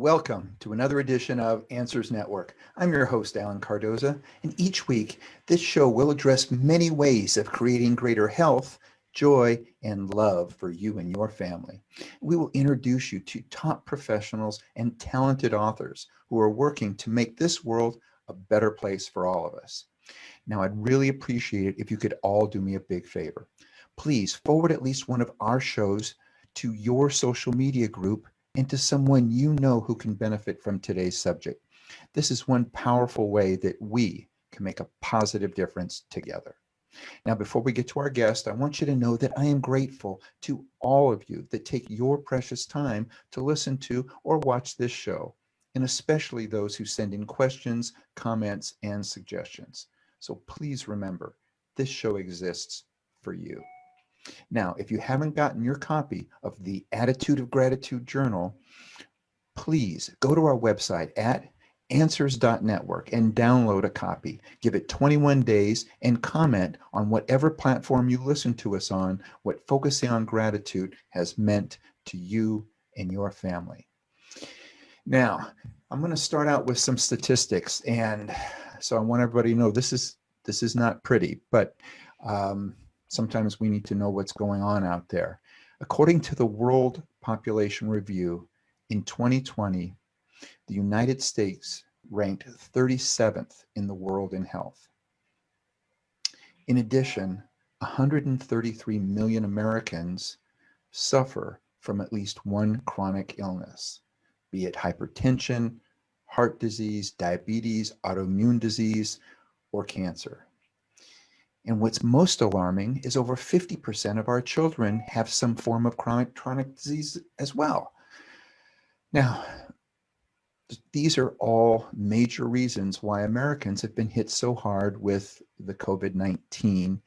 Welcome to another edition of Answers Network. I'm your host, Alan Cardoza, and each week, this show will address many ways of creating greater health, joy, and love for you and your family. We will introduce you to top professionals and talented authors who are working to make this world a better place for all of us. Now, I'd really appreciate it if you could all do me a big favor. Please forward at least one of our shows to your social media group and to someone you know who can benefit from today's subject. This is one powerful way that we can make a positive difference together. Now, before we get to our guest, I want you to know that I am grateful to all of you that take your precious time to listen to or watch this show, and especially those who send in questions, comments, and suggestions. So please remember, this show exists for you. Now, if you haven't gotten your copy of the Attitude of Gratitude Journal, please go to our website at answers.network and download a copy. Give it 21 days and comment on whatever platform you listen to us on, what focusing on gratitude has meant to you and your family. Now, I'm going to start out with some statistics, and so I want everybody to know this is not pretty, but sometimes we need to know what's going on out there. According to the World Population Review, in 2020, the United States ranked 37th in the world in health. In addition, 133 million Americans suffer from at least one chronic illness, be it hypertension, heart disease, diabetes, autoimmune disease, or cancer. And what's most alarming is over 50% of our children have some form of chronic disease as well. Now, these are all major reasons why Americans have been hit so hard with the COVID-19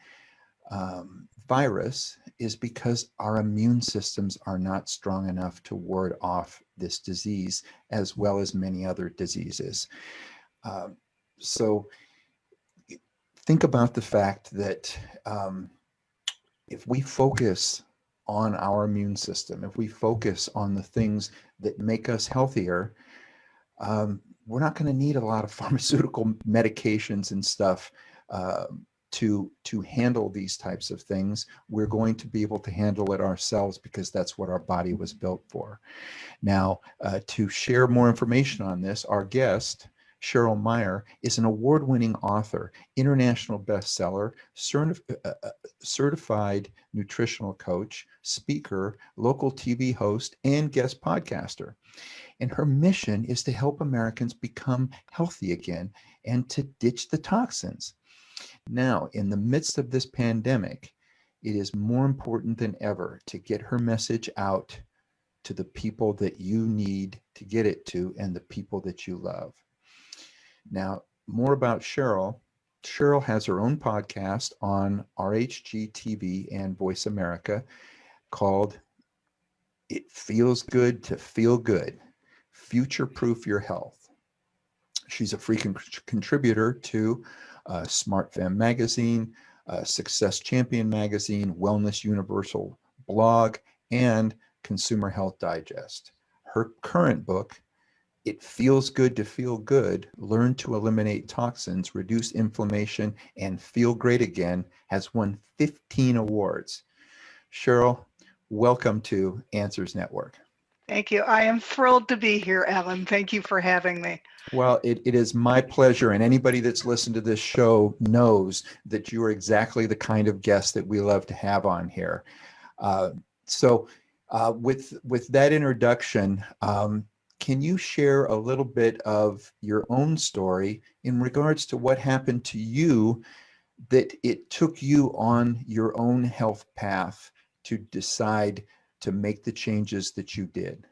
virus, is because our immune systems are not strong enough to ward off this disease, as well as many other diseases. So think about the fact that if we focus on our immune system, if we focus on the things that make us healthier, we're not going to need a lot of pharmaceutical medications and stuff to handle these types of things. We're going to be able to handle it ourselves because that's what our body was built for. Now, to share more information on this, our guest, Cheryl Meyer, is an award-winning author, international bestseller, certified nutritional coach, speaker, local TV host, and guest podcaster. And her mission is to help Americans become healthy again and to ditch the toxins. Now, in the midst of this pandemic, it is more important than ever to get her message out to the people that you need to get it to and the people that you love. Now, more about Cheryl. Cheryl has her own podcast on RHG TV and Voice America called It Feels Good to Feel Good, Future-Proof Your Health. She's a frequent contributor to Smart Femme Magazine, Success Champion Magazine, Wellness Universal blog, and Consumer Health Digest. Her current book, It Feels Good to Feel Good, Learn to Eliminate Toxins, Reduce Inflammation, and Feel Great Again, has won 15 awards. Cheryl, welcome to Answers Network. Thank you. I am thrilled to be here, Alan. Thank you for having me. Well, it is my pleasure, and anybody that's listened to this show knows that you are exactly the kind of guest that we love to have on here. So with that introduction, can you share a little bit of your own story in regards to what happened to you that it took you on your own health path to decide to make the changes that you did?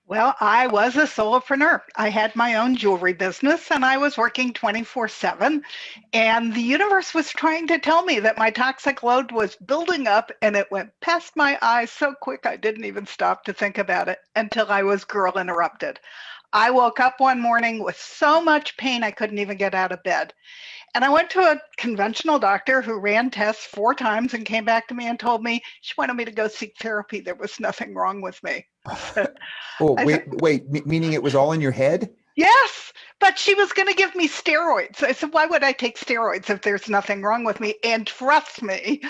Well, I was a solopreneur. I had my own jewelry business and I was working 24/7. And the universe was trying to tell me that my toxic load was building up and it went past my eyes so quick I didn't even stop to think about it until I was girl interrupted. I woke up one morning with so much pain I couldn't even get out of bed. And I went to a conventional doctor who ran tests 4 times and came back to me and told me she wanted me to go seek therapy. There was nothing wrong with me. Oh, I said, wait, meaning it was all in your head? yes, but she was going to give me steroids. I said, why would I take steroids if there's nothing wrong with me? And trust me,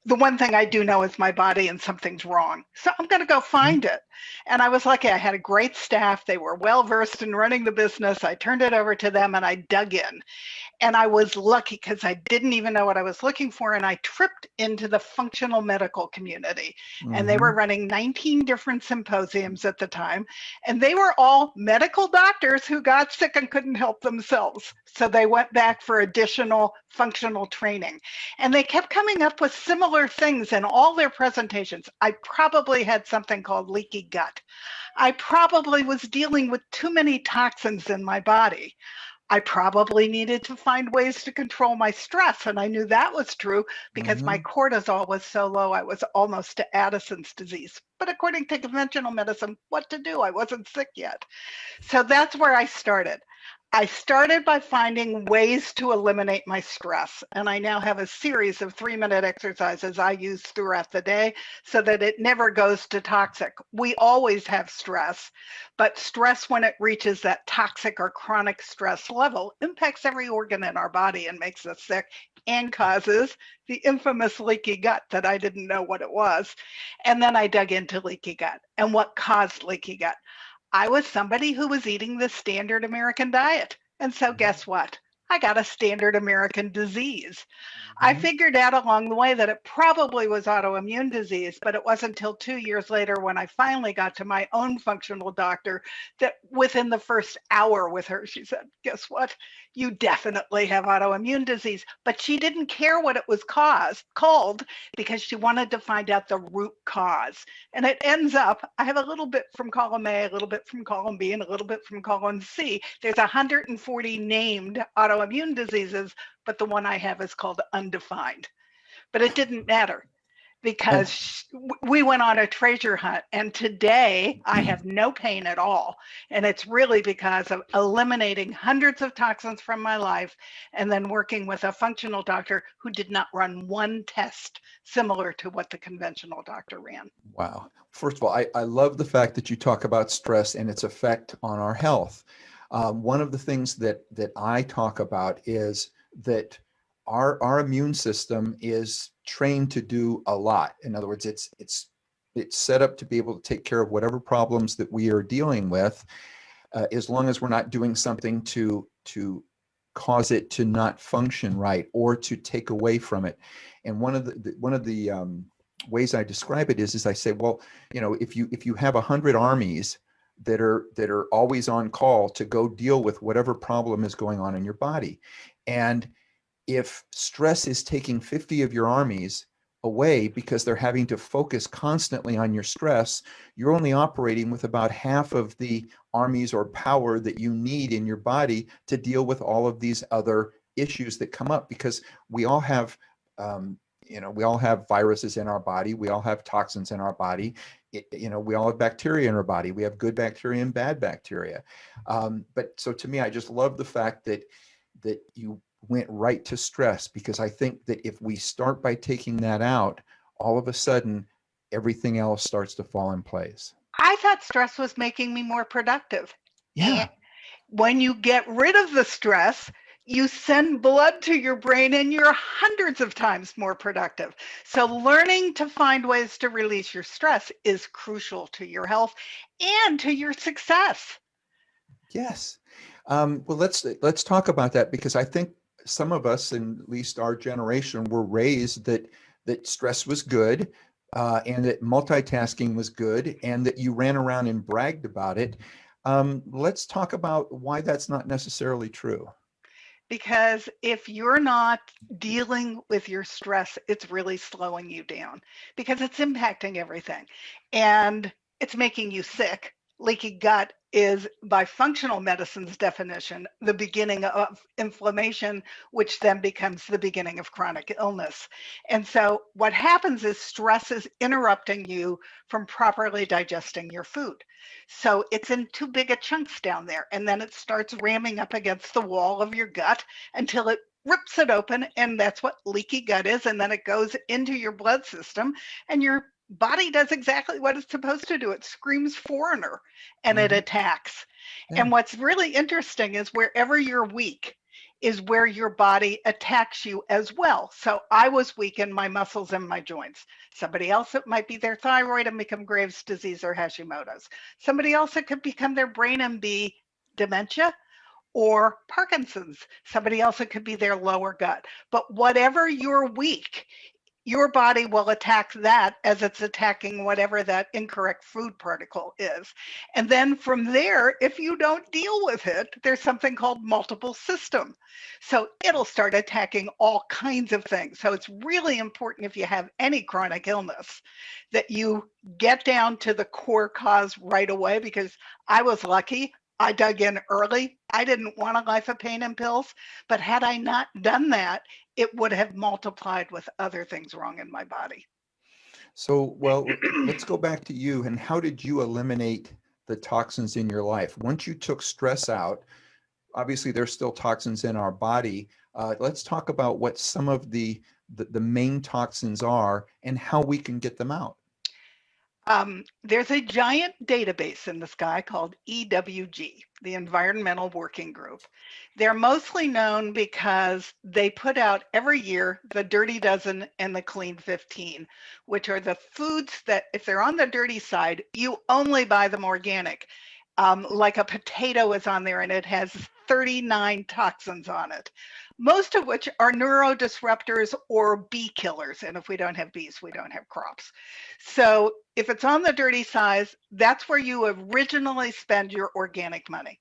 the one thing I do know is my body and something's wrong. So I'm going to go find it. And I was lucky. I had a great staff. They were well versed in running the business. I turned it over to them and I dug in. And I was lucky because I didn't even know what I was looking for. And I tripped into the functional medical community. And they were running 19 different symposiums at the time. And they were all medical doctors who got sick and couldn't help themselves. So they went back for additional functional training. And they kept coming up with similar things in all their presentations. I probably had something called leaky gut. I probably was dealing with too many toxins in my body. I probably needed to find ways to control my stress. And I knew that was true because my cortisol was so low, I was almost to Addison's disease. But according to conventional medicine, what to do? I wasn't sick yet. So that's where I started. I started by finding ways to eliminate my stress. And I now have a series of 3-minute exercises I use throughout the day so that it never goes to toxic. We always have stress, but stress when it reaches that toxic or chronic stress level impacts every organ in our body and makes us sick and causes the infamous leaky gut that I didn't know what it was. And then I dug into leaky gut and what caused leaky gut. I was somebody who was eating the standard American diet. And so guess what? I got a standard American disease. I figured out along the way that it probably was autoimmune disease, but it wasn't until 2 years later when I finally got to my own functional doctor that within the first hour with her, she said, guess what? You definitely have autoimmune disease. But she didn't care what it was called because she wanted to find out the root cause. And it ends up, I have a little bit from column A, a little bit from column B, and a little bit from column C. There's 140 named autoimmune diseases, but the one I have is called undefined. But it didn't matter because we went on a treasure hunt, and today I have no pain at all. And it's really because of eliminating hundreds of toxins from my life and then working with a functional doctor who did not run one test similar to what the conventional doctor ran. Wow. First of all, I love the fact that you talk about stress and its effect on our health. One of the things that I talk about is that our immune system is trained to do a lot. In other words, it's set up to be able to take care of whatever problems that we are dealing with, as long as we're not doing something to cause it to not function right or to take away from it. And one of the ways I describe it is I say, well, if you have 100 armies that are always on call to go deal with whatever problem is going on in your body, and if stress is taking 50 of your armies away because they're having to focus constantly on your stress, you're only operating with about half of the armies or power that you need in your body to deal with all of these other issues that come up, because we all have we all have viruses in our body, we all have toxins in our body, we all have bacteria in our body, we have good bacteria and bad bacteria. But so to me, I just love the fact that you went right to stress, because I think that if we start by taking that out, all of a sudden everything else starts to fall in place. I thought stress was making me more productive. Yeah. And when you get rid of the stress, you send blood to your brain and you're hundreds of times more productive. So learning to find ways to release your stress is crucial to your health and to your success. Yes. Well, let's talk about that, because I think some of us, in at least our generation, were raised that stress was good, and that multitasking was good, and that you ran around and bragged about it. Let's talk about why that's not necessarily true. Because if you're not dealing with your stress, it's really slowing you down because it's impacting everything and it's making you sick. Leaky gut is, by functional medicine's definition, the beginning of inflammation, which then becomes the beginning of chronic illness. And so what happens is stress is interrupting you from properly digesting your food. So it's in too big a chunks down there, and then it starts ramming up against the wall of your gut until it rips it open, and that's what leaky gut is. And then it goes into your blood system, and your body does exactly what it's supposed to do. It screams foreigner, and it attacks. Yeah. And what's really interesting is wherever you're weak is where your body attacks you as well. So I was weak in my muscles and my joints. Somebody else, it might be their thyroid and become Graves' disease or Hashimoto's. Somebody else, it could become their brain and be dementia or Parkinson's. Somebody else, it could be their lower gut. But whatever you're weak, your body will attack that as it's attacking whatever that incorrect food particle is. And then from there, if you don't deal with it, there's something called multiple system. So it'll start attacking all kinds of things. So it's really important, if you have any chronic illness, that you get down to the core cause right away, because I was lucky. I dug in early. I didn't want a life of pain and pills, but had I not done that, it would have multiplied with other things wrong in my body. So, well, let's go back to you. And how did you eliminate the toxins in your life? Once you took stress out, obviously there's still toxins in our body. Let's talk about what some of the main toxins are and how we can get them out. There's a giant database in the sky called EWG, the Environmental Working Group. They're mostly known because they put out every year the Dirty Dozen and the Clean 15, which are the foods that, if they're on the dirty side, you only buy them organic. Like a potato is on there and it has 39 toxins on it, most of which are neurodisruptors or bee killers. And if we don't have bees, we don't have crops. So if it's on the dirty side, that's where you originally spend your organic money.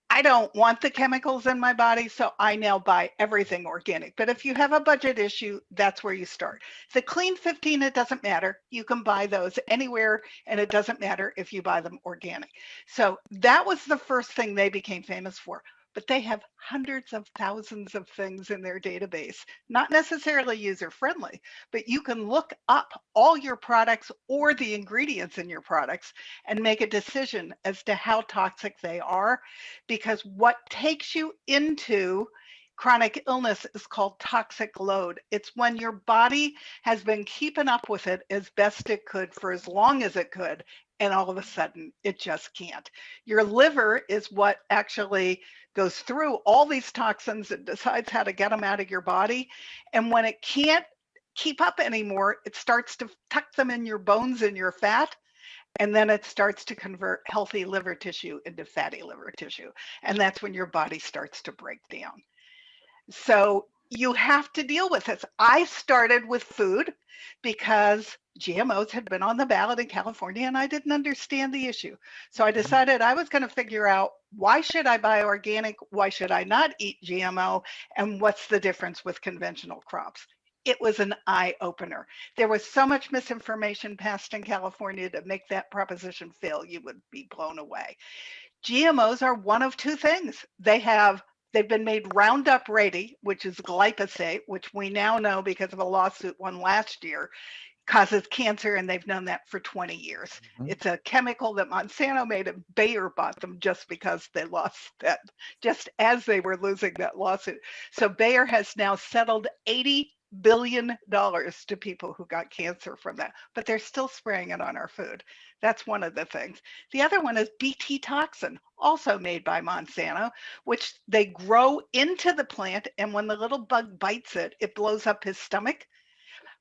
I don't want the chemicals in my body, so I now buy everything organic. But if you have a budget issue, that's where you start. The Clean 15, it doesn't matter. You can buy those anywhere, and it doesn't matter if you buy them organic. So that was the first thing they became famous for. But they have hundreds of thousands of things in their database, not necessarily user-friendly, but you can look up all your products or the ingredients in your products and make a decision as to how toxic they are, because what takes you into chronic illness is called toxic load. It's when your body has been keeping up with it as best it could for as long as it could, and all of a sudden it just can't. Your liver is what actually goes through all these toxins and decides how to get them out of your body. And when it can't keep up anymore, it starts to tuck them in your bones and your fat. And then it starts to convert healthy liver tissue into fatty liver tissue. And that's when your body starts to break down. So you have to deal with this. I started with food because GMOs had been on the ballot in California and I didn't understand the issue. So I decided I was going to figure out, why should I buy organic? Why should I not eat GMO? And what's the difference with conventional crops? It was an eye opener. There was so much misinformation passed in California to make that proposition fail, you would be blown away. GMOs are one of two things. They've been made Roundup Ready, which is glyphosate, which we now know because of a lawsuit won last year, causes cancer, and they've known that for 20 years. Mm-hmm. It's a chemical that Monsanto made, and Bayer bought them just because they lost that, just as they were losing that lawsuit. So Bayer has now settled $80 billion to people who got cancer from that, but they're still spraying it on our food. That's one of the things. The other one is Bt toxin, also made by Monsanto, which they grow into the plant, and when the little bug bites it, it blows up his stomach.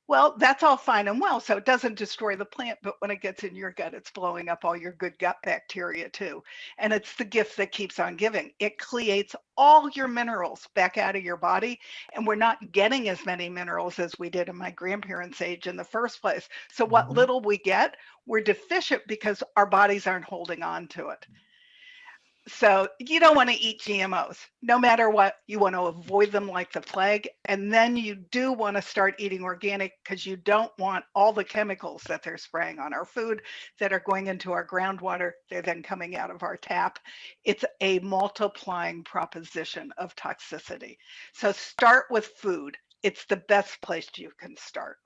Well, that's all fine and well, so it doesn't destroy the plant, but when it gets in your gut, it's blowing up all your good gut bacteria too. And it's the gift that keeps on giving. It cleates all your minerals back out of your body, and we're not getting as many minerals as we did in my grandparents' age in the first place. So what little we get, we're deficient because our bodies aren't holding on to it. So you don't want to eat GMOs, no matter what. You want to avoid them like the plague. And then you do want to start eating organic, because you don't want all the chemicals that they're spraying on our food that are going into our groundwater. They're then coming out of our tap. It's a multiplying proposition of toxicity. So start with food. It's the best place you can start.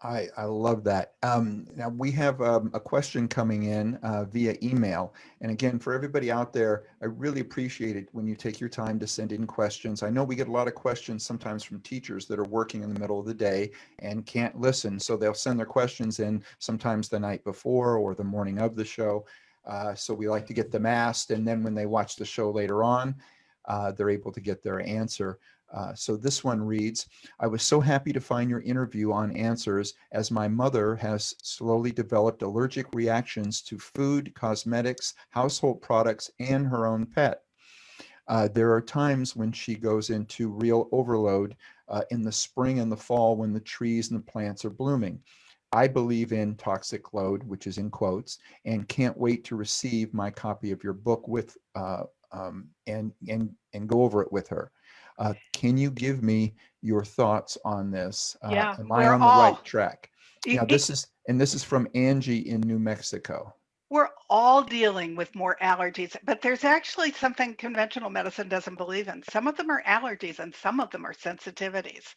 I love that. Now we have a question coming in via email. And again, for everybody out there, I really appreciate it when you take your time to send in questions. I know we get a lot of questions sometimes from teachers that are working in the middle of the day and can't listen. So they'll send their questions in sometimes the night before or the morning of the show. So we like to get them asked. And then when they watch the show later on, they're able to get their answer. So this one reads, I was so happy to find your interview on answers as my mother has slowly developed allergic reactions to food, cosmetics, household products, and her own pet. There are times when she goes into real overload in the spring and the fall when the trees and the plants are blooming. I believe in toxic load, which is in quotes, and can't wait to receive my copy of your book with and go over it with her. Can you give me your thoughts on this? Yeah, Am I on the right track? Now, this is from Angie in New Mexico. we're all dealing with more allergies, but there's actually something conventional medicine doesn't believe in. Some of them are allergies and some of them are sensitivities.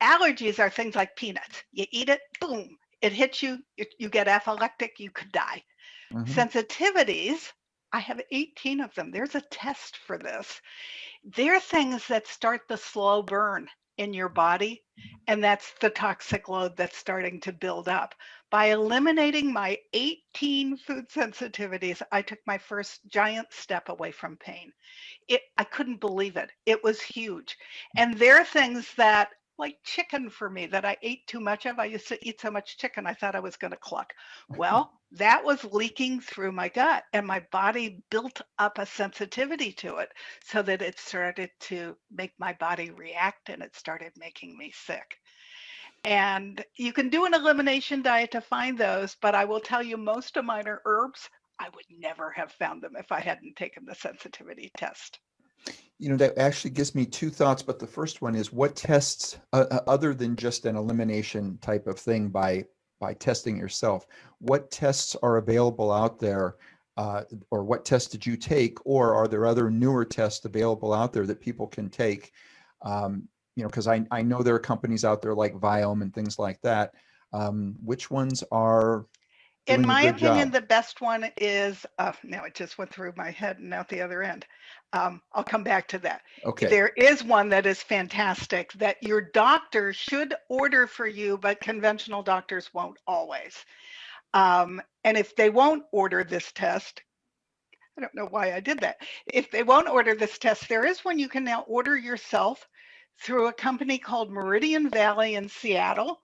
Allergies are things like peanuts. You eat it, boom, it hits you, you get apoplectic, you could die. Mhm. Sensitivities, I have 18 of them. There's a test for this. They're things that start the slow burn in your body, and that's the toxic load that's starting to build up. By eliminating my 18 food sensitivities, I took my first giant step away from pain. I couldn't believe it. It was huge. And there are things that, like chicken for me, that I ate too much of. I used to eat so much chicken, I thought I was going to cluck. Well, that was leaking through my gut, and my body built up a sensitivity to it so that it started to make my body react and it started making me sick. And you can do an elimination diet to find those, but I will tell you, most of mine are herbs. I would never have found them if I hadn't taken the sensitivity test. That actually gives me two thoughts, but the first one is what tests, other than just an elimination type of thing by testing yourself, what tests are available out there, or what tests did you take, or are there other newer tests available out there that people can take? Because I know there are companies out there like Viome and things like that. Which ones are In doing a my good opinion, job? the best one is, now it just went through my head and out the other end. I'll come back to that. Okay. There is one that is fantastic that your doctor should order for you, but conventional doctors won't always. And if they won't order this test, I don't know why I did that. If they won't order this test, there is one you can now order yourself through a company called Meridian Valley in Seattle.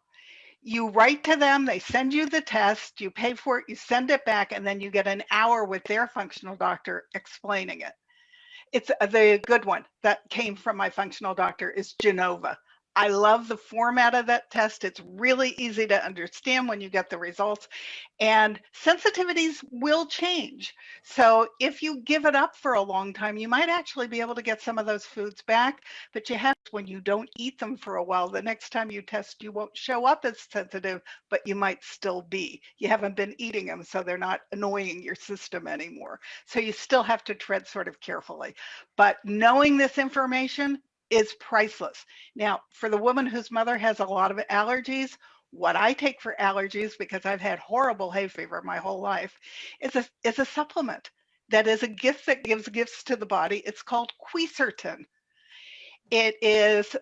You write to them, they send you the test, you pay for it, you send it back, and then you get an hour with their functional doctor explaining it. It's the good one that came from my functional doctor is Genova. I love the format of that test. It's really easy to understand when you get the results, and sensitivities will change. So if you give it up for a long time, you might actually be able to get some of those foods back, but you have, when you don't eat them for a while, the next time you test, you won't show up as sensitive, but you might still be. You haven't been eating them, so they're not annoying your system anymore. So you still have to tread sort of carefully. But knowing this information is priceless. Now, for the woman whose mother has a lot of allergies, what I take for allergies, because I've had horrible hay fever my whole life, is a supplement that is a gift that gives gifts to the body. It's called quercetin. It is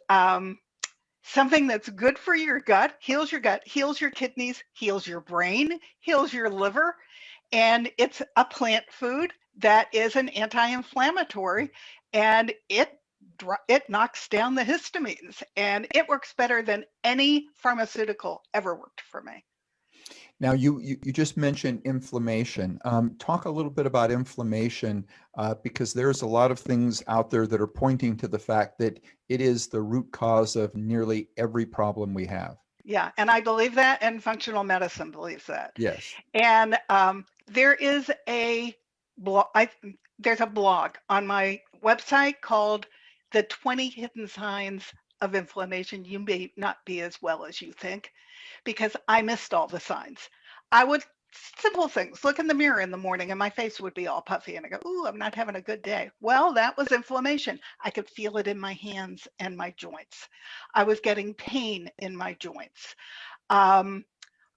something that's good for your gut, heals your kidneys, heals your brain, heals your liver, and it's a plant food that is an anti-inflammatory, and it knocks down the histamines, and it works better than any pharmaceutical ever worked for me. Now, you just mentioned inflammation. Talk a little bit about inflammation, because there's a lot of things out there that are pointing to the fact that it is the root cause of nearly every problem we have. Yeah, and I believe that, and functional medicine believes that. Yes. And there is a blog. There's a blog on my website called "The 20 Hidden Signs of Inflammation You May Not Be as Well as You Think," because I missed all the signs. I would, simple things, look in the mirror in the morning and my face would be all puffy and I go, ooh, I'm not having a good day. Well, that was inflammation. I could feel it in my hands and my joints. I was getting pain in my joints. Um,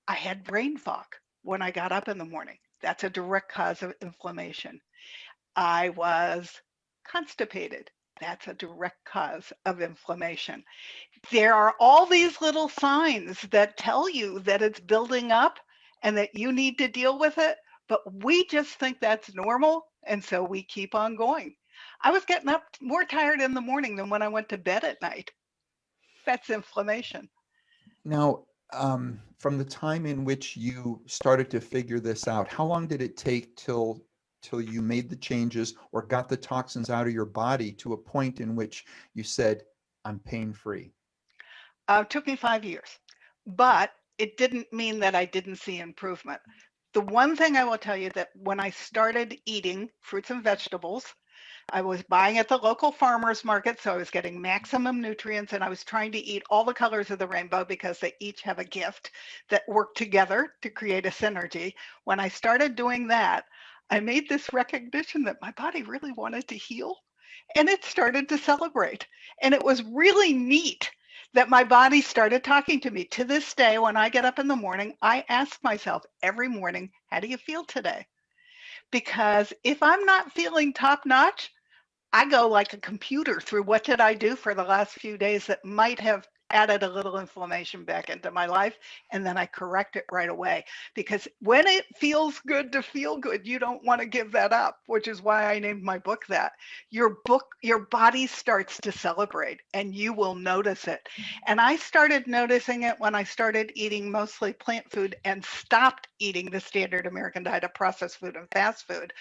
I had brain fog when I got up in the morning. That's a direct cause of inflammation. I was constipated. That's a direct cause of inflammation. There are all these little signs that tell you that it's building up and that you need to deal with it, but we just think that's normal, and so we keep on going. I was getting up more tired in the morning than when I went to bed at night. That's inflammation. Now, from the time in which you started to figure this out, how long did it take till you made the changes or got the toxins out of your body to a point in which you said, I'm pain free? It took me 5 years, but it didn't mean that I didn't see improvement. The one thing I will tell you that when I started eating fruits and vegetables, I was buying at the local farmers market, so I was getting maximum nutrients, and I was trying to eat all the colors of the rainbow because they each have a gift that work together to create a synergy. When I started doing that, I made this recognition that my body really wanted to heal, and it started to celebrate. And it was really neat that my body started talking to me. To this day, when I get up in the morning, I ask myself every morning, how do you feel today? Because if I'm not feeling top notch, I go like a computer through what did I do for the last few days that might have added a little inflammation back into my life, and then I correct it right away. Because when it feels good to feel good, you don't want to give that up, which is why I named my book that. Your body starts to celebrate and you will notice it. And I started noticing it when I started eating mostly plant food and stopped eating the standard American diet of processed food and fast food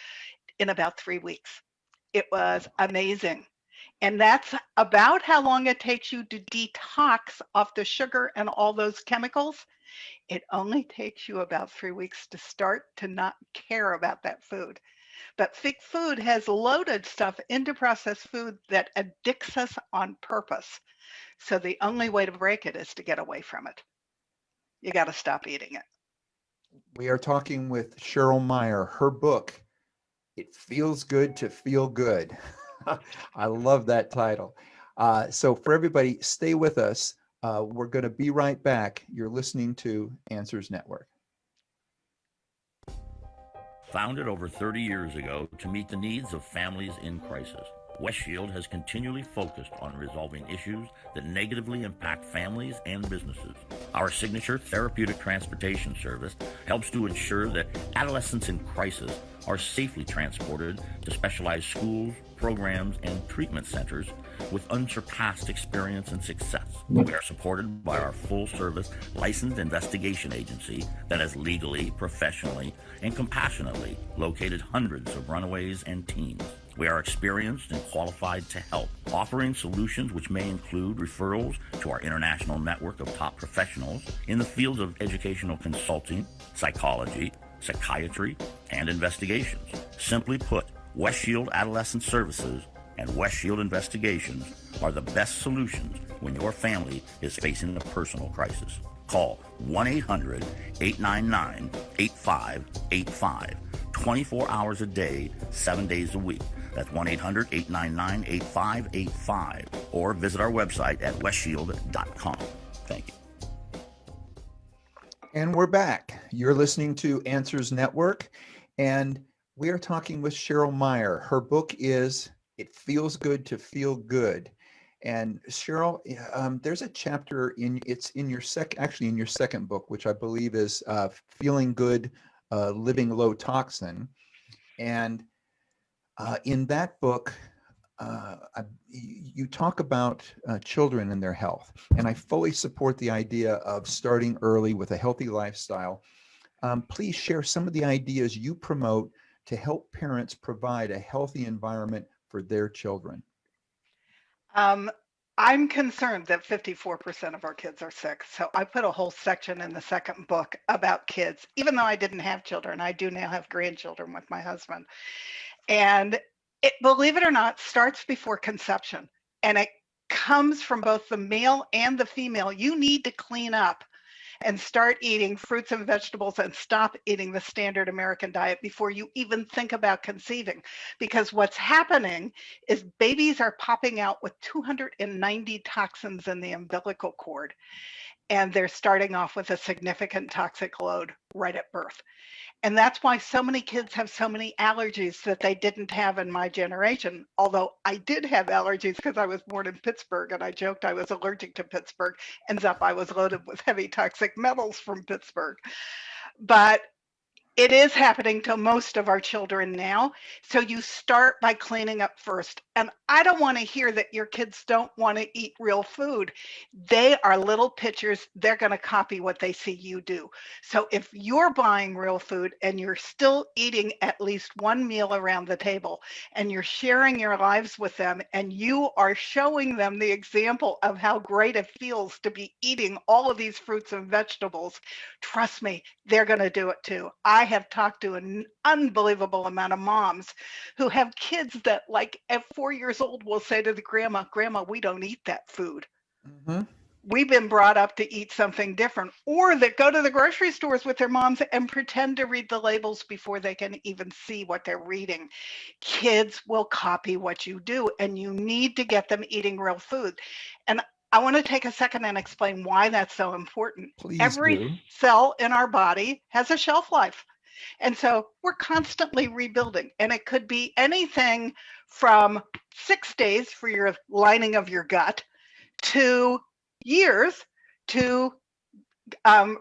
in about 3 weeks. It was amazing. And that's about how long it takes you to detox off the sugar and all those chemicals. It only takes you about 3 weeks to start to not care about that food. But fake food has loaded stuff into processed food that addicts us on purpose. So the only way to break it is to get away from it. You got to stop eating it. We are talking with Cheryl Meyer. Her book, It Feels Good to Feel Good. I love that title. So for everybody, stay with us. We're going to be right back. You're listening to Answers Network. Founded over 30 years ago to meet the needs of families in crisis, West Shield has continually focused on resolving issues that negatively impact families and businesses. Our signature therapeutic transportation service helps to ensure that adolescents in crisis are safely transported to specialized schools, programs, and treatment centers with unsurpassed experience and success. We are supported by our full-service licensed investigation agency that has legally, professionally, and compassionately located hundreds of runaways and teens. We are experienced and qualified to help, offering solutions which may include referrals to our international network of top professionals in the fields of educational consulting, psychology, psychiatry, and investigations. Simply put, West Shield Adolescent Services and West Shield Investigations are the best solutions when your family is facing a personal crisis. Call 1-800-899-8585, 24 hours a day, 7 days a week. That's 1-800-899-8585, or visit our website at westshield.com. Thank you. And we're back. You're listening to Answers Network, and we are talking with Cheryl Meyer. Her book is It Feels Good to Feel Good. And Cheryl, there's a chapter in your second book, which I believe is Feeling Good, Living Low Toxin. And in that book, you talk about children and their health, and I fully support the idea of starting early with a healthy lifestyle. Please share some of the ideas you promote to help parents provide a healthy environment for their children. I'm concerned that 54% of our kids are sick. So I put a whole section in the second book about kids. Even though I didn't have children, I do now have grandchildren with my husband. And it, believe it or not, starts before conception. And it comes from both the male and the female. You need to clean up and start eating fruits and vegetables and stop eating the standard American diet before you even think about conceiving. Because what's happening is babies are popping out with 290 toxins in the umbilical cord. and they're starting off with a significant toxic load right at birth. And that's why so many kids have so many allergies that they didn't have in my generation. Although I did have allergies because I was born in Pittsburgh and I joked I was allergic to Pittsburgh. Ends up I was loaded with heavy toxic metals from Pittsburgh. But it is happening to most of our children now. So you start by cleaning up first. And I don't want to hear that your kids don't want to eat real food. They are little pitchers. They're going to copy what they see you do. So if you're buying real food and you're still eating at least one meal around the table and you're sharing your lives with them and you are showing them the example of how great it feels to be eating all of these fruits and vegetables, trust me, they're going to do it too. I have talked to an unbelievable amount of moms who have kids that, like, at 4 years old will say to the grandma, we don't eat that food. Mm-hmm. We've been brought up to eat something different, or that go to the grocery stores with their moms and pretend to read the labels before they can even see what they're reading. Kids will copy what you do, and you need to get them eating real food. And I want to take a second and explain why that's so important. Please Every do. cell in our body has a shelf life. And so we're constantly rebuilding. And it could be anything from 6 days for your lining of your gut to years to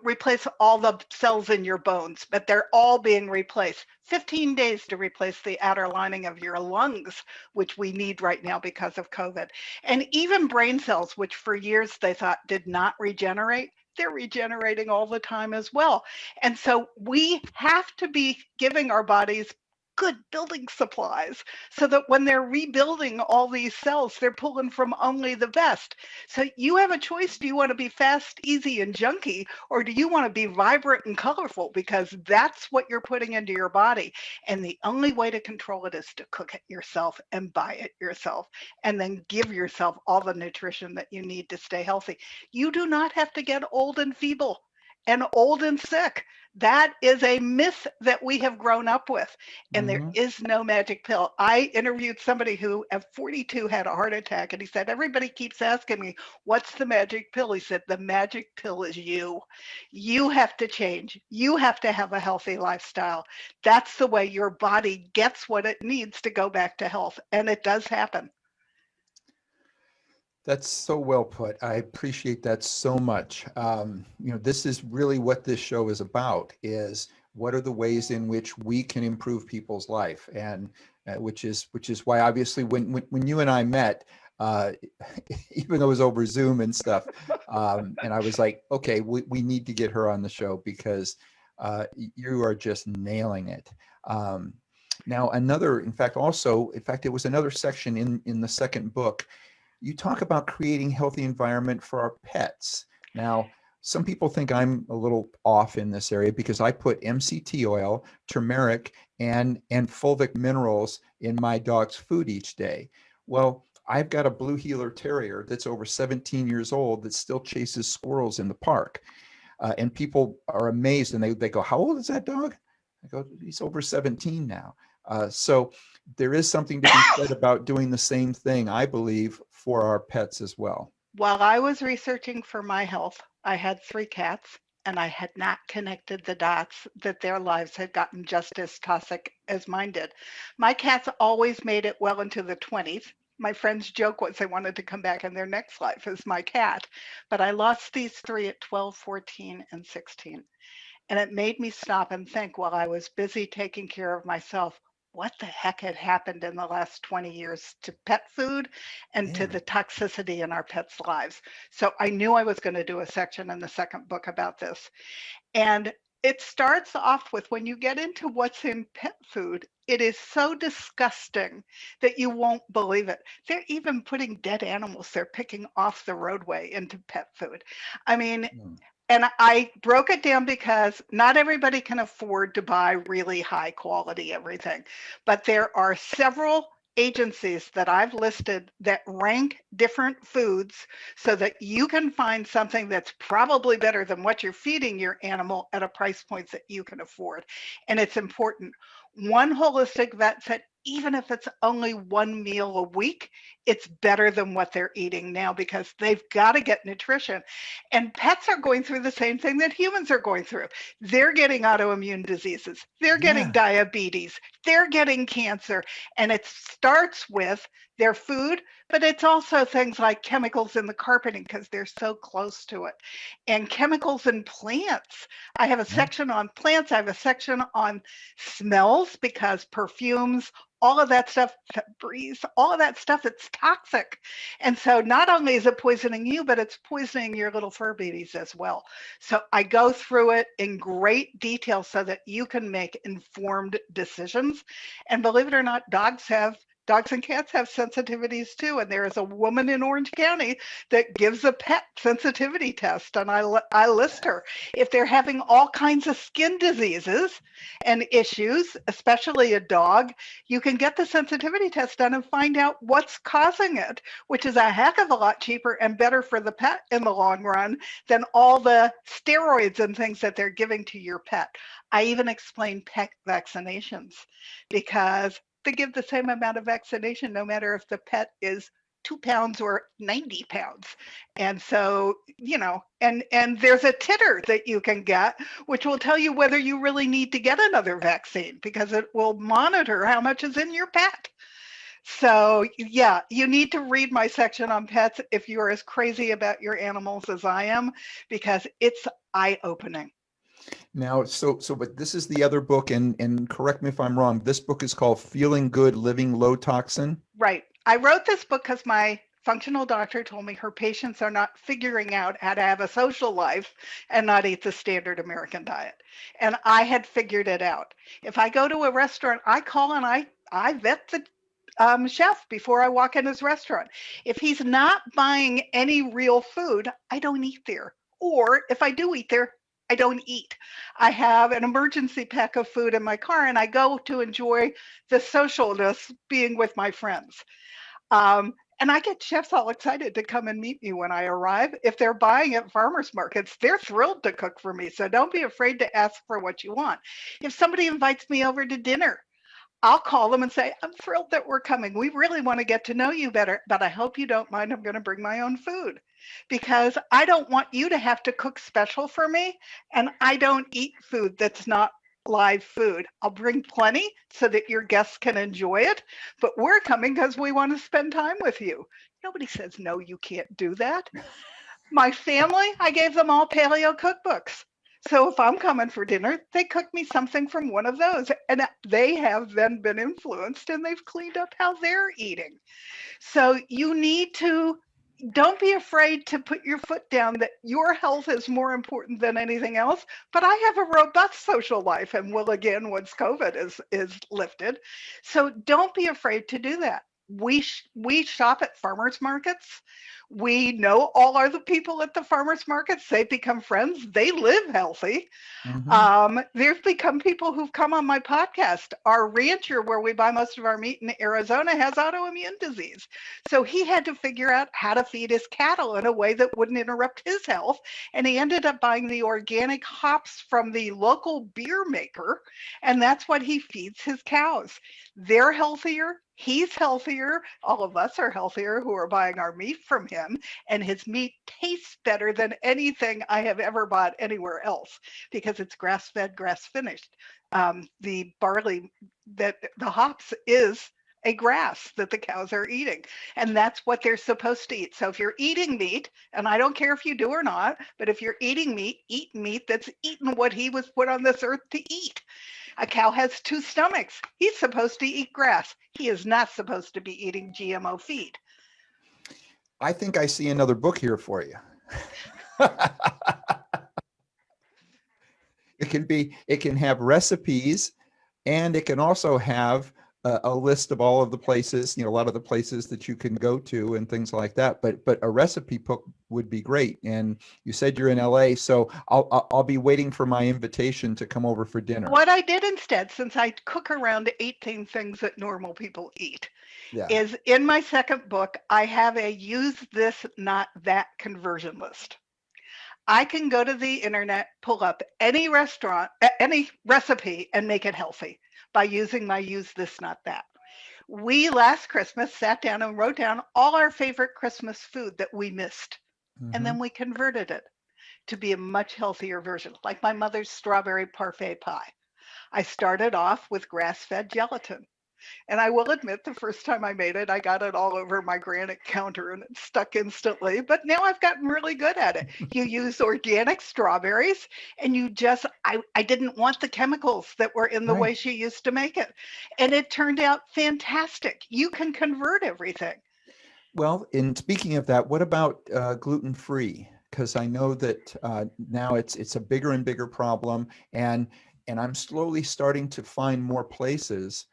replace all the cells in your bones, but they're all being replaced. 15 days to replace the outer lining of your lungs, which we need right now because of COVID. And even brain cells, which for years they thought did not regenerate, they're regenerating all the time as well. And so we have to be giving our bodies good building supplies so that when they're rebuilding all these cells, they're pulling from only the best. So you have a choice. Do you want to be fast, easy, and junky, or do you want to be vibrant and colorful? Because that's what you're putting into your body. And the only way to control it is to cook it yourself and buy it yourself, and then give yourself all the nutrition that you need to stay healthy. You do not have to get old and feeble and old and sick. That is a myth that we have grown up with, and there is no magic pill. I interviewed somebody who at 42 had a heart attack, and he said, everybody keeps asking me, what's the magic pill? He said, the magic pill is you. You have to change. You have to have a healthy lifestyle. That's the way your body gets what it needs to go back to health, and it does happen. That's so well put. I appreciate that so much. This is really what this show is about, is what are the ways in which we can improve people's life? And which is why obviously when you and I met, even though it was over Zoom and stuff, and I was like, okay, we need to get her on the show because you are just nailing it. Now, in fact, it was another section in the second book. You talk about creating healthy environment for our pets. Now, some people think I'm a little off in this area because I put MCT oil, turmeric, and fulvic minerals in my dog's food each day. Well, I've got a blue heeler terrier that's over 17 years old that still chases squirrels in the park. And people are amazed and they go, how old is that dog? I go, he's over 17 now. So there is something to be said about doing the same thing, I believe, for our pets as well. While I was researching for my health, I had 3 cats, and I had not connected the dots that their lives had gotten just as toxic as mine did. My cats always made it well into the 20s. My friends joke was they wanted to come back in their next life as my cat, but I lost these 3 at 12, 14, and 16. And it made me stop and think while I was busy taking care of myself, what the heck had happened in the last 20 years to pet food and to the toxicity in our pets' lives. So I knew I was going to do a section in the second book about this. And it starts off with, when you get into what's in pet food, it is so disgusting that you won't believe it. They're even putting dead animals they're picking off the roadway into pet food. I mean, and I broke it down because not everybody can afford to buy really high quality everything, but there are several agencies that I've listed that rank different foods so that you can find something that's probably better than what you're feeding your animal at a price point that you can afford. And it's important. One holistic vet said even if it's only one meal a week, it's better than what they're eating now because they've got to get nutrition. And pets are going through the same thing that humans are going through. They're getting autoimmune diseases, they're getting diabetes, they're getting cancer. And it starts with their food, but it's also things like chemicals in the carpeting because they're so close to it. And chemicals in plants. I have a section on plants. I have a section on smells because perfumes, all of that stuff, Febreze, all of that stuff, it's toxic. And so not only is it poisoning you, but it's poisoning your little fur babies as well. So I go through it in great detail so that you can make informed decisions. And believe it or not, dogs and cats have sensitivities too. And there is a woman in Orange County that gives a pet sensitivity test. And I list her. If they're having all kinds of skin diseases and issues, especially a dog, you can get the sensitivity test done and find out what's causing it, which is a heck of a lot cheaper and better for the pet in the long run than all the steroids and things that they're giving to your pet. I even explain pet vaccinations because they give the same amount of vaccination no matter if the pet is 2 pounds or 90 pounds. And so, and there's a titter that you can get, which will tell you whether you really need to get another vaccine because it will monitor how much is in your pet. So yeah, you need to read my section on pets if you're as crazy about your animals as I am, because it's eye-opening. Now, but this is the other book, and correct me if I'm wrong. This book is called Feeling Good, Living Low Toxin. Right. I wrote this book because my functional doctor told me her patients are not figuring out how to have a social life and not eat the standard American diet. And I had figured it out. If I go to a restaurant, I call and I vet the chef before I walk in his restaurant. If he's not buying any real food, I don't eat there. Or if I do eat there, I don't eat. I have an emergency pack of food in my car and I go to enjoy the socialness being with my friends. And I get chefs all excited to come and meet me when I arrive. If they're buying at farmers markets, they're thrilled to cook for me. So don't be afraid to ask for what you want. If somebody invites me over to dinner, I'll call them and say, I'm thrilled that we're coming. We really want to get to know you better, but I hope you don't mind. I'm going to bring my own food because I don't want you to have to cook special for me. And I don't eat food that's not live food. I'll bring plenty so that your guests can enjoy it, but we're coming because we want to spend time with you. Nobody says, no, you can't do that. My family, I gave them all paleo cookbooks. So if I'm coming for dinner, they cook me something from one of those, and they have then been influenced and they've cleaned up how they're eating. So you need to, don't be afraid to put your foot down that your health is more important than anything else. But I have a robust social life and will again once COVID is lifted. So don't be afraid to do that. We shop at farmers markets. We know all other people at the farmers markets. They've become friends. They live healthy. Mm-hmm. There's become people who've come on my podcast. Our rancher, where we buy most of our meat in Arizona, has autoimmune disease. So he had to figure out how to feed his cattle in a way that wouldn't interrupt his health. And he ended up buying the organic hops from the local beer maker. And that's what he feeds his cows. They're healthier. He's healthier. All of us are healthier who are buying our meat from him. And his meat tastes better than anything I have ever bought anywhere else because it's grass-fed, grass-finished. The barley, that the hops is a grass that the cows are eating. And that's what they're supposed to eat. So if you're eating meat, and I don't care if you do or not, but if you're eating meat, eat meat that's eaten what he was put on this earth to eat. A cow has 2 stomachs. He's supposed to eat grass. He is not supposed to be eating GMO feed. I think I see another book here for you. It can have recipes, and it can also have a list of all of the places, a lot of the places that you can go to and things like that. But a recipe book would be great. And you said you're in LA, so I'll be waiting for my invitation to come over for dinner. What I did instead, since I cook around 18 things that normal people eat, is in my second book, I have a use this, not that conversion list. I can go to the internet, pull up any restaurant, any recipe, and make it healthy by using my use this, not that. We last Christmas sat down and wrote down all our favorite Christmas food that we missed. And then we converted it to be a much healthier version, like my mother's strawberry parfait pie. I started off with grass-fed gelatin. And I will admit, the first time I made it, I got it all over my granite counter and it stuck instantly. But now I've gotten really good at it. You use organic strawberries and I didn't want the chemicals that were in the way she used to make it. And it turned out fantastic. You can convert everything. Well, in speaking of that, what about gluten-free? Because I know that now it's a bigger and bigger problem, and I'm slowly starting to find more places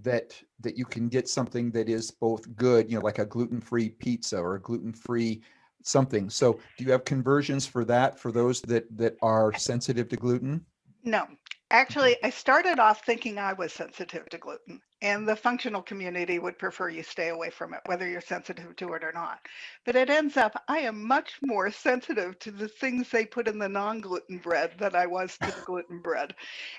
that you can get something that is both good, like a gluten-free pizza or a gluten-free something. So do you have conversions for that, for those that are sensitive to gluten? No, actually, I started off thinking I was sensitive to gluten, and the functional community would prefer you stay away from it, whether you're sensitive to it or not. But it ends up, I am much more sensitive to the things they put in the non-gluten bread than I was to the gluten bread.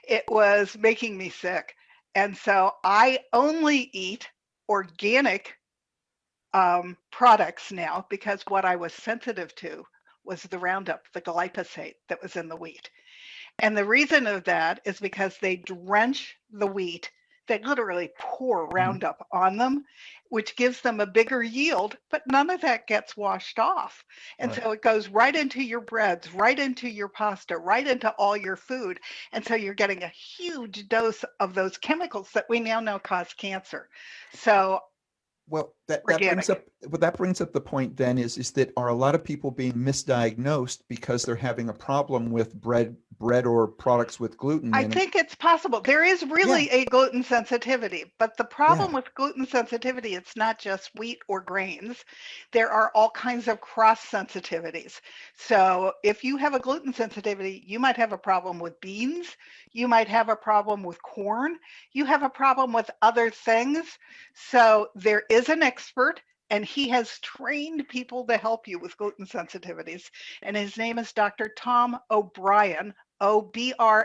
It was making me sick. And so I only eat organic products now because what I was sensitive to was the Roundup, the glyphosate that was in the wheat. And the reason of that is because they drench the wheat. They literally pour Roundup on them, which gives them a bigger yield, but none of that gets washed off. And so it goes right into your breads, right into your pasta, right into all your food. And so you're getting a huge dose of those chemicals that we now know cause cancer. So well, that brings up the point then is that are a lot of people being misdiagnosed because they're having a problem with bread or products with gluten in I think it's possible. There is really a gluten sensitivity, but the problem with gluten sensitivity, it's not just wheat or grains. There are all kinds of cross sensitivities. So if you have a gluten sensitivity, you might have a problem with beans. You might have a problem with corn. You have a problem with other things. So there is an expert, and he has trained people to help you with gluten sensitivities. And his name is Dr. Tom O'Brien, O'Bryan.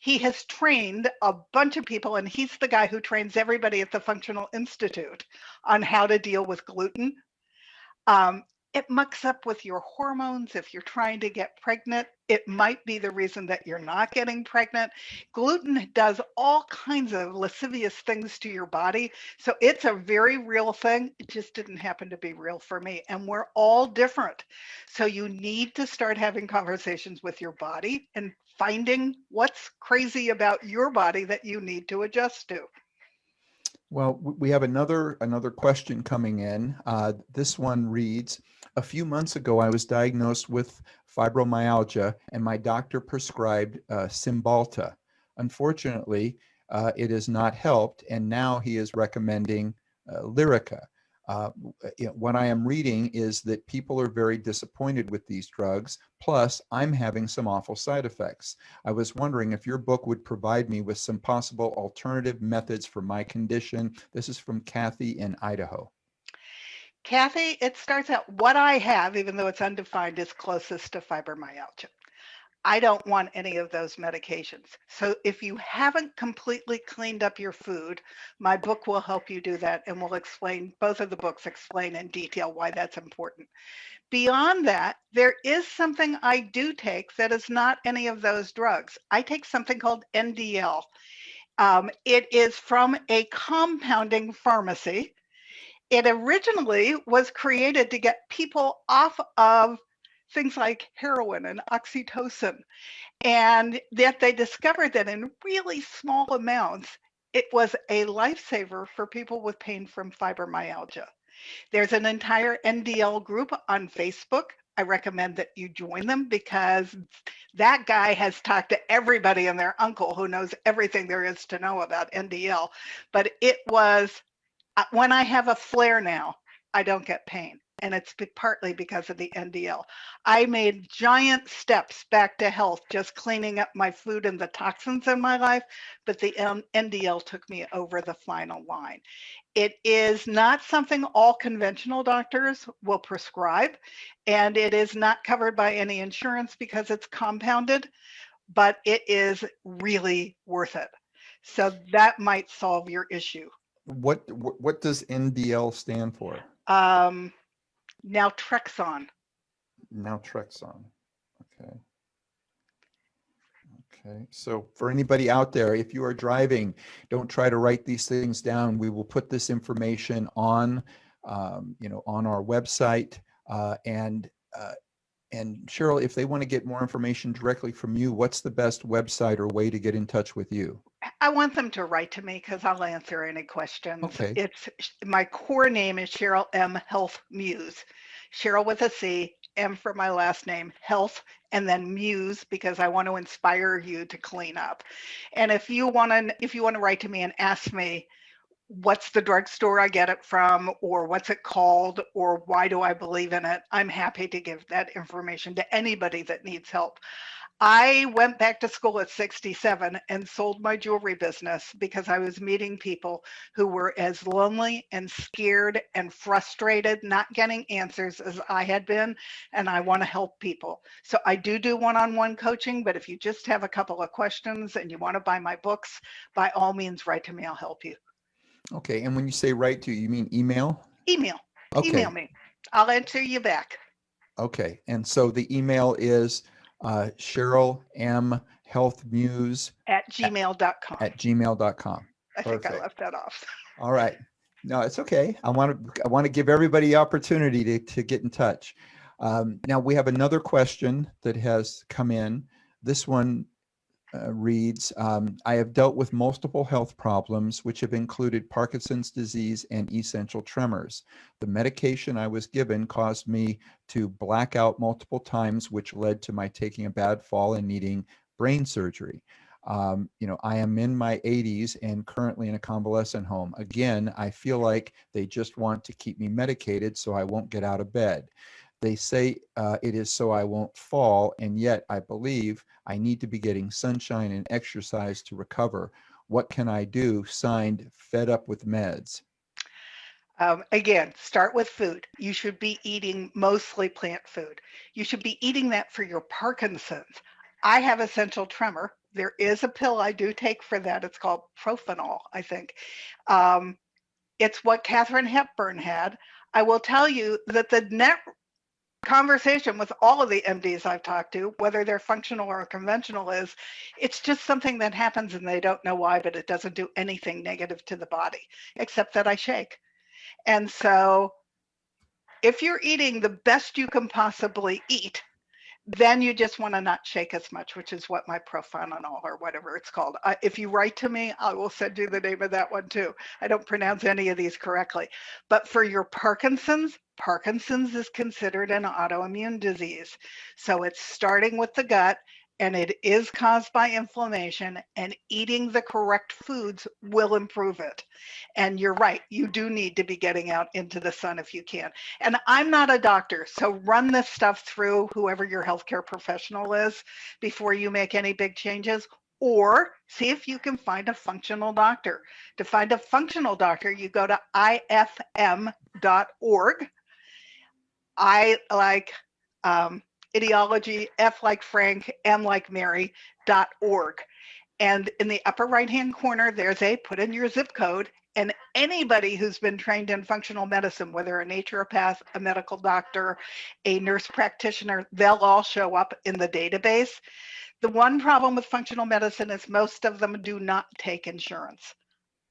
He has trained a bunch of people, and he's the guy who trains everybody at the Functional Institute on how to deal with gluten. It mucks up with your hormones. If you're trying to get pregnant, it might be the reason that you're not getting pregnant. Gluten does all kinds of lascivious things to your body. So it's a very real thing. It just didn't happen to be real for me. And we're all different. So you need to start having conversations with your body and finding what's crazy about your body that you need to adjust to. Well, we have another question coming in. This one reads, a few months ago, I was diagnosed with fibromyalgia and my doctor prescribed Cymbalta. Unfortunately, it has not helped, and now he is recommending Lyrica. What I am reading is that people are very disappointed with these drugs. Plus, I'm having some awful side effects. I was wondering if your book would provide me with some possible alternative methods for my condition. This is from Kathy in Idaho. Kathy, it starts out what I have, even though it's undefined, is closest to fibromyalgia. I don't want any of those medications. So if you haven't completely cleaned up your food, my book will help you do that, and we'll explain, both of the books explain in detail why that's important. Beyond that, there is something I do take that is not any of those drugs. I take something called NDL. It is from a compounding pharmacy. It originally was created to get people off of things like heroin and oxytocin, and that they discovered that in really small amounts, it was a lifesaver for people with pain from fibromyalgia. There's an entire NDL group on Facebook. I recommend that you join them because that guy has talked to everybody and their uncle who knows everything there is to know about NDL. But it was, when I have a flare now, I don't get pain. And it's partly because of the NDL. I made giant steps back to health, just cleaning up my food and the toxins in my life, but the NDL took me over the final line. It is not something all conventional doctors will prescribe, and it is not covered by any insurance because it's compounded, but it is really worth it. So that might solve your issue. What does NDL stand for? Naltrexone. Naltrexone. Okay. Okay. So for anybody out there, if you are driving, don't try to write these things down. We will put this information on, on our website. And Cheryl, if they want to get more information directly from you, what's the best website or way to get in touch with you? I want them to write to me because I'll answer any questions. Okay. It's my core name is Cheryl M. Health Muse. Cheryl with a C, M for my last name, Health, and then Muse because I want to inspire you to clean up. And if you want to write to me and ask me what's the drugstore I get it from, or what's it called, or why do I believe in it, I'm happy to give that information to anybody that needs help. I went back to school at 67 and sold my jewelry business because I was meeting people who were as lonely and scared and frustrated, not getting answers as I had been, and I want to help people. So I do one-on-one coaching, but if you just have a couple of questions and you want to buy my books, by all means, write to me, I'll help you. Okay. And when you say write to, you mean email? Email. Okay. Email me. I'll answer you back. Okay. And so the email is Cheryl M. Health Muse at gmail.com. At gmail.com. I think I left that off. All right. No, it's okay. I want to give everybody the opportunity to get in touch. Now we have another question that has come in. This one reads, I have dealt with multiple health problems, which have included Parkinson's disease and essential tremors. The medication I was given caused me to black out multiple times, which led to my taking a bad fall and needing brain surgery. I am in my 80s and currently in a convalescent home. Again, I feel like they just want to keep me medicated so I won't get out of bed. They say it is so I won't fall, and yet I believe I need to be getting sunshine and exercise to recover. What can I do? Signed, Fed Up with Meds. Again, start with food. You should be eating mostly plant food. You should be eating that for your Parkinson's. I have essential tremor. There is a pill I do take for that. It's called Propanol, I think. It's what Katharine Hepburn had. I will tell you that the net conversation with all of the MDs I've talked to, whether they're functional or conventional, is it's just something that happens and they don't know why, but it doesn't do anything negative to the body, except that I shake. And so if you're eating the best you can possibly eat, then you just want to not shake as much, which is what my Propanol or whatever it's called. If you write to me, I will send you the name of that one too. I don't pronounce any of these correctly. But for your Parkinson's is considered an autoimmune disease. So it's starting with the gut, and it is caused by inflammation, and eating the correct foods will improve it. And you're right, you do need to be getting out into the sun if you can. And I'm not a doctor, so run this stuff through whoever your healthcare professional is before you make any big changes, or see if you can find a functional doctor. To find a functional doctor, you go to ifm.org. I like ideology, F like Frank, M like Mary.org. And in the upper right-hand corner, there's a put in your zip code, and anybody who's been trained in functional medicine, whether a naturopath, a medical doctor, a nurse practitioner, they'll all show up in the database. The one problem with functional medicine is most of them do not take insurance.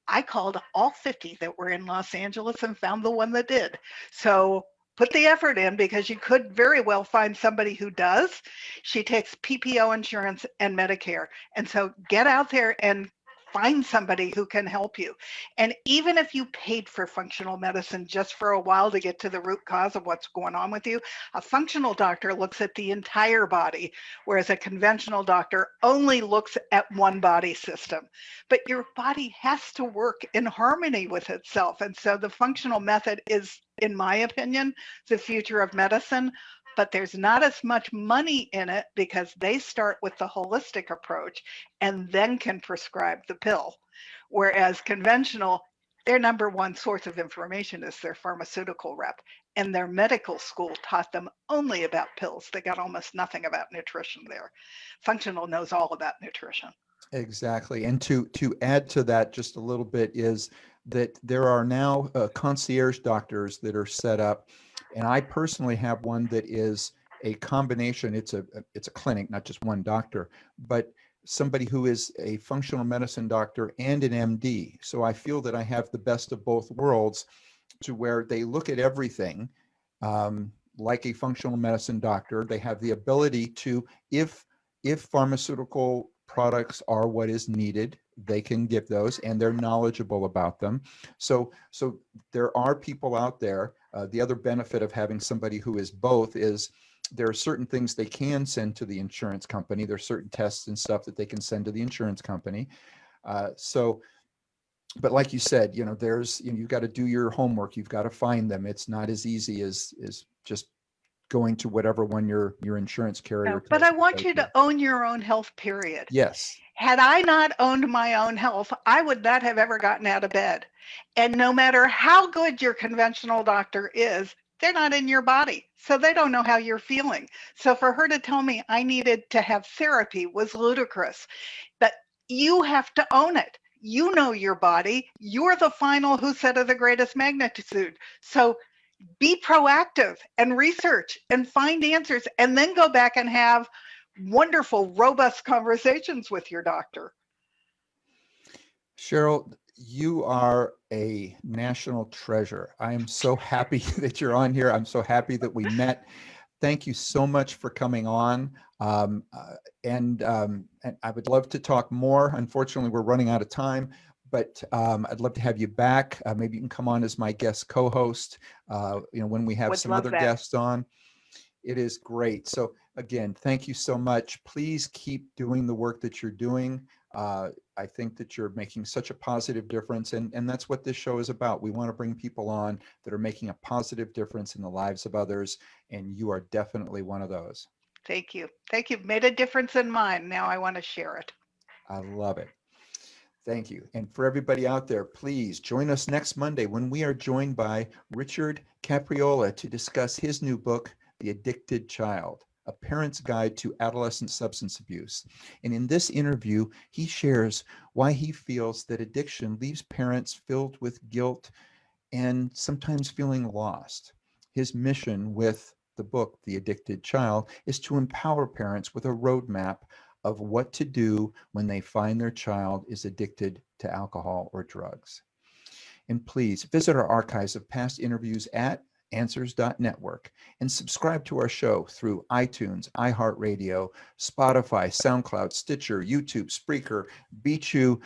I called all 50 that were in Los Angeles and found the one that did. So put the effort in, because you could very well find somebody who does. She takes PPO insurance and Medicare. And so get out there and find somebody who can help you. And even if you paid for functional medicine just for a while to get to the root cause of what's going on with you, a functional doctor looks at the entire body, whereas a conventional doctor only looks at one body system. But your body has to work in harmony with itself. And so the functional method is, in my opinion, the future of medicine. But there's not as much money in it because they start with the holistic approach and then can prescribe the pill. Whereas conventional, their number one source of information is their pharmaceutical rep, and their medical school taught them only about pills. They got almost nothing about nutrition there. Functional knows all about nutrition. Exactly. And to add to that just a little bit is that there are now concierge doctors that are set up, and I personally have one that is a combination. It's a clinic, not just one doctor, but somebody who is a functional medicine doctor and an MD. So I feel that I have the best of both worlds, to where they look at everything like a functional medicine doctor. They have the ability to, if pharmaceutical products are what is needed, they can give those, and they're knowledgeable about them. So there are people out there. The other benefit of having somebody who is both is there are certain things they can send to the insurance company. There's certain tests and stuff that they can send to the insurance company. But like you said, you've got to do your homework. You've got to find them. It's not as easy as just going to whatever one your insurance carrier. But I want you to own your own health, period. Yes. Had I not owned my own health, I would not have ever gotten out of bed. And no matter how good your conventional doctor is, they're not in your body. So they don't know how you're feeling. So for her to tell me I needed to have therapy was ludicrous. But you have to own it. You know your body. You're the final who said of the greatest magnitude. So be proactive and research and find answers, and then go back and have wonderful, robust conversations with your doctor. Cheryl, you are a national treasure. I am so happy that you're on here. I'm so happy that we met. Thank you so much for coming on. And I would love to talk more. Unfortunately, we're running out of time, but I'd love to have you back. Maybe you can come on as my guest co-host, when we have some other guests on. It is great. So again, thank you so much. Please keep doing the work that you're doing. I think that you're making such a positive difference, and that's what this show is about. We want to bring people on that are making a positive difference in the lives of others, and you are definitely one of those. Thank you. Thank you. Made a difference in mine. Now I want to share it. I love it. Thank you. And for everybody out there, please join us next Monday when we are joined by Richard Capriola to discuss his new book, The Addicted Child: A Parent's Guide to Adolescent Substance Abuse. And in this interview, he shares why he feels that addiction leaves parents filled with guilt and sometimes feeling lost. His mission with the book, The Addicted Child, is to empower parents with a roadmap of what to do when they find their child is addicted to alcohol or drugs. And please visit our archives of past interviews at answers.network and subscribe to our show through iTunes, iHeartRadio, Spotify, SoundCloud, Stitcher, YouTube, Spreaker, BitChute,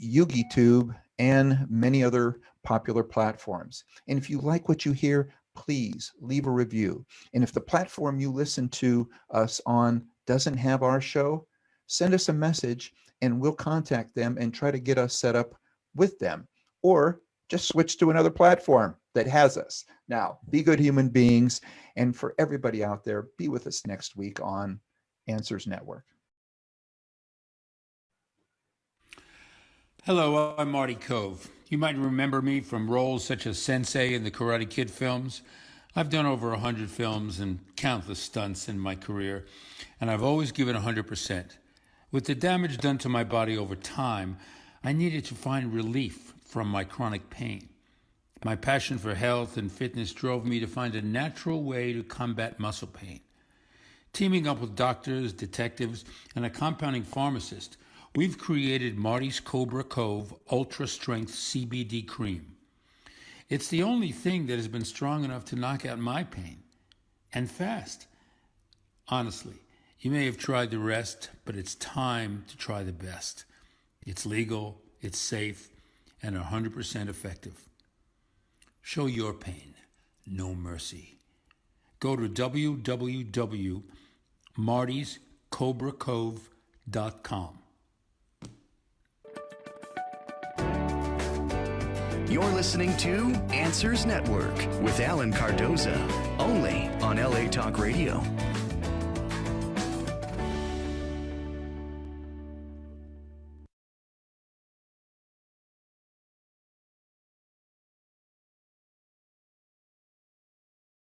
YugiTube, and many other popular platforms. And if you like what you hear, please leave a review. And if the platform you listen to us on doesn't have our show, send us a message and we'll contact them and try to get us set up with them. Or just switch to another platform that has us. Now, be good human beings. And for everybody out there, be with us next week on Answers Network. Hello, I'm Marty Cove. You might remember me from roles such as Sensei in the Karate Kid films. I've done over 100 films and countless stunts in my career, and I've always given 100%. With the damage done to my body over time, I needed to find relief from my chronic pain. My passion for health and fitness drove me to find a natural way to combat muscle pain. Teaming up with doctors, detectives, and a compounding pharmacist, we've created Marty's Cobra Cove Ultra Strength CBD Cream. It's the only thing that has been strong enough to knock out my pain, and fast. Honestly, you may have tried the rest, but it's time to try the best. It's legal, it's safe, and 100% effective. Show your pain no mercy. Go to www.martyscobracove.com. You're listening to Answers Network with Alan Cardoza, only on LA Talk Radio.